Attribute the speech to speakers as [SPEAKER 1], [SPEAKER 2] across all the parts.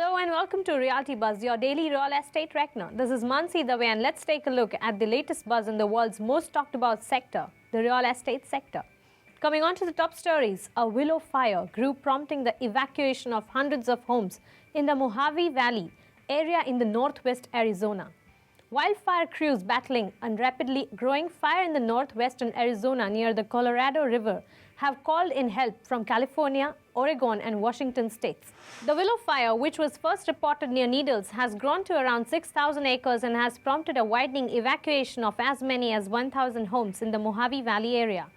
[SPEAKER 1] Hello and welcome to Realty Buzz, your daily real estate reckoner. This is Mansi Dave and let's take a look at the latest buzz in the world's most talked about sector, the real estate sector. Coming on to the top stories, a willow fire grew, prompting the evacuation of hundreds of homes in the Mojave Valley area in the northwest Arizona. Wildfire crews battling a rapidly growing fire in the northwestern Arizona near the Colorado River have called in help from California, Oregon and Washington states. The willow fire, which was first reported near Needles, has grown to around 6,000 acres and has prompted a widening evacuation of as many as 1,000 homes in the Mojave Valley area.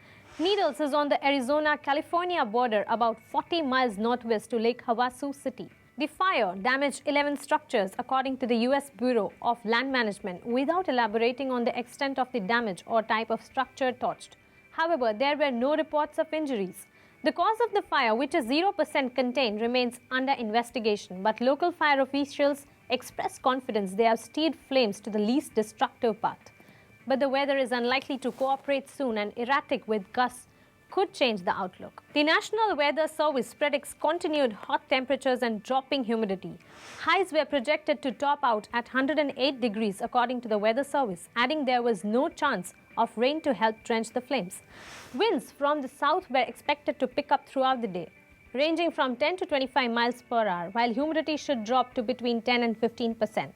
[SPEAKER 1] Needles is on the Arizona-California border about 40 miles northwest to Lake Havasu City. The fire damaged 11 structures, according to the U.S. Bureau of Land Management, without elaborating on the extent of the damage or type of structure touched. However, there were no reports of injuries. The cause of the fire, which is 0% contained, remains under investigation, but local fire officials express confidence they have steered flames to the least destructive path. But the weather is unlikely to cooperate soon, and erratic with gusts could change the outlook. The National Weather Service predicts continued hot temperatures and dropping humidity. Highs were projected to top out at 108 degrees according to the Weather Service, adding there was no chance of rain to help drench the flames. Winds from the south were expected to pick up throughout the day, ranging from 10 to 25 miles per hour, while humidity should drop to between 10 and 15%.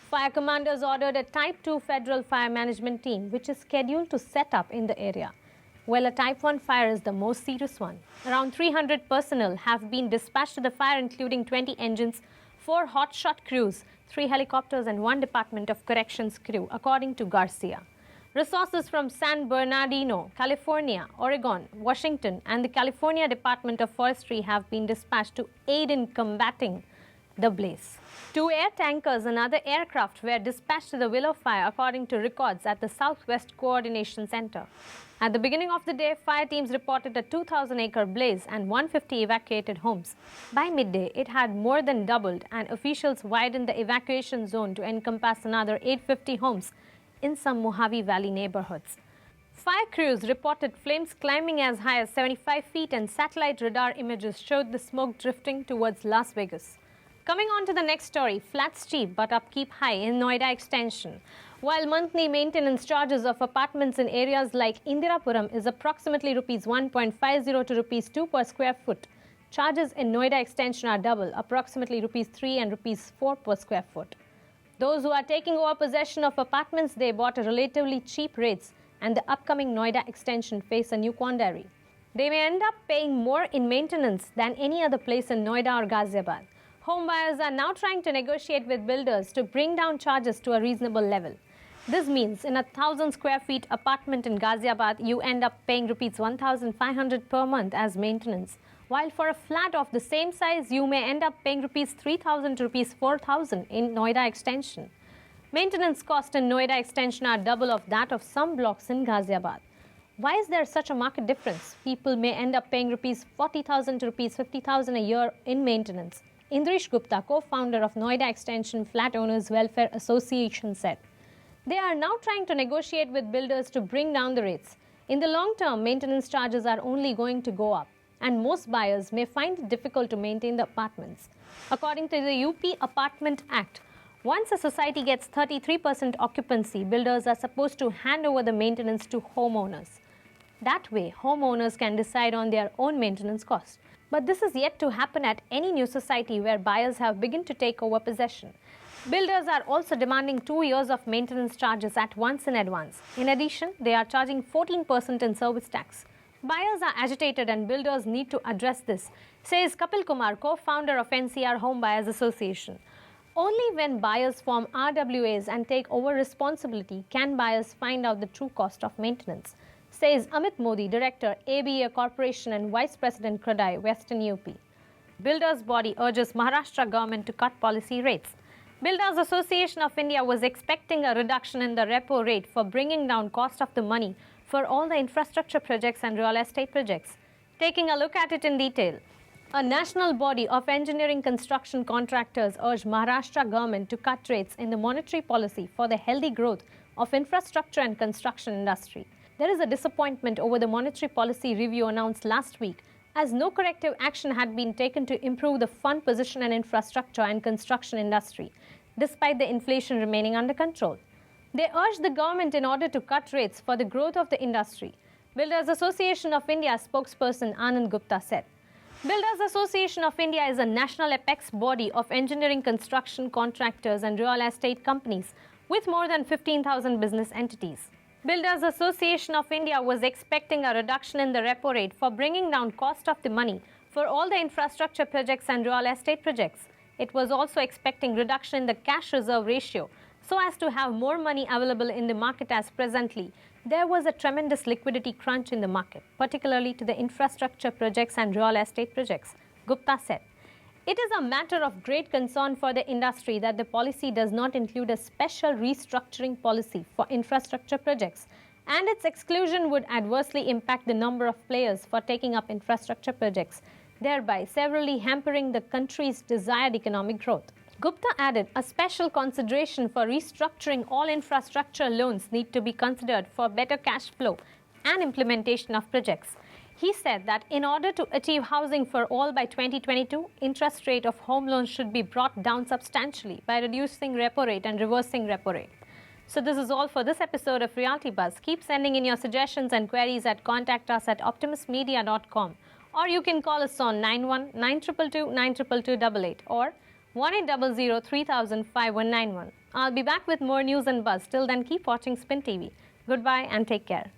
[SPEAKER 1] Fire commanders ordered a Type 2 federal fire management team, which is scheduled to set up in the area. Well, a Type 1 fire is the most serious one. Around 300 personnel have been dispatched to the fire, including 20 engines, 4 hotshot crews, 3 helicopters and 1 Department of Corrections crew, according to Garcia. Resources from San Bernardino, California, Oregon, Washington and the California Department of Forestry have been dispatched to aid in combating the blaze. 2 air tankers and other aircraft were dispatched to the willow fire, according to records at the Southwest Coordination Center. At the beginning of the day, fire teams reported a 2,000-acre blaze and 150 evacuated homes. By midday, it had more than doubled, and officials widened the evacuation zone to encompass another 850 homes in some Mojave Valley neighborhoods. Fire crews reported flames climbing as high as 75 feet, and satellite radar images showed the smoke drifting towards Las Vegas. Coming on to the next story, flats cheap but upkeep high in Noida Extension. While monthly maintenance charges of apartments in areas like Indirapuram is approximately Rs 1.50 to Rs 2 per square foot, charges in Noida Extension are double, approximately Rs 3 and Rs 4 per square foot. Those who are taking over possession of apartments they bought at relatively cheap rates, and the upcoming Noida Extension face a new quandary. They may end up paying more in maintenance than any other place in Noida or Ghaziabad. Home buyers are now trying to negotiate with builders to bring down charges to a reasonable level. This means in a 1,000 square feet apartment in Ghaziabad, you end up paying Rs 1,500 per month as maintenance, while for a flat of the same size, you may end up paying Rs 3,000 to Rs 4,000 in Noida Extension. Maintenance costs in Noida Extension are double of that of some blocks in Ghaziabad. Why is there such a market difference? People may end up paying Rs 40,000 to Rs 50,000 a year in maintenance. Indrish Gupta, co-founder of Noida Extension Flat Owners Welfare Association, said, "They are now trying to negotiate with builders to bring down the rates. In the long term, maintenance charges are only going to go up, and most buyers may find it difficult to maintain the apartments." According to the UP Apartment Act, once a society gets 33% occupancy, builders are supposed to hand over the maintenance to homeowners. That way, homeowners can decide on their own maintenance costs. But this is yet to happen at any new society where buyers have begun to take over possession. Builders are also demanding 2 years of maintenance charges at once in advance. In addition, they are charging 14% in service tax. Buyers are agitated and builders need to address this, says Kapil Kumar, co-founder of NCR Home Buyers Association. Only when buyers form RWAs and take over responsibility can buyers find out the true cost of maintenance, says Amit Modi, Director, ABA Corporation and Vice President, Kradai, Western UP. Builders body urges Maharashtra government to cut policy rates. Builders Association of India was expecting a reduction in the repo rate for bringing down cost of the money for all the infrastructure projects and real estate projects. Taking a look at it in detail, a national body of engineering construction contractors urged Maharashtra government to cut rates in the monetary policy for the healthy growth of infrastructure and construction industry. There is a disappointment over the monetary policy review announced last week as no corrective action had been taken to improve the fund position and infrastructure and construction industry, despite the inflation remaining under control. They urged the government in order to cut rates for the growth of the industry. Builders Association of India spokesperson Anand Gupta said, Builders Association of India is a national apex body of engineering, construction, contractors and real estate companies with more than 15,000 business entities. Builders Association of India was expecting a reduction in the repo rate for bringing down cost of the money for all the infrastructure projects and real estate projects. It was also expecting reduction in the cash reserve ratio so as to have more money available in the market, as presently there was a tremendous liquidity crunch in the market, particularly to the infrastructure projects and real estate projects. Gupta said, it is a matter of great concern for the industry that the policy does not include a special restructuring policy for infrastructure projects, and its exclusion would adversely impact the number of players for taking up infrastructure projects, thereby severely hampering the country's desired economic growth. Gupta added, a special consideration for restructuring all infrastructure loans need to be considered for better cash flow and implementation of projects. He said that in order to achieve housing for all by 2022, interest rate of home loans should be brought down substantially by reducing repo rate and reversing repo rate. So this is all for this episode of Realty Buzz. Keep sending in your suggestions and queries at contactus@optimusmedia.com, or you can call us on 91-922-92288 or 1-800-3000-5191. I'll be back with more news and buzz. Till then, keep watching Spin TV. Goodbye and take care.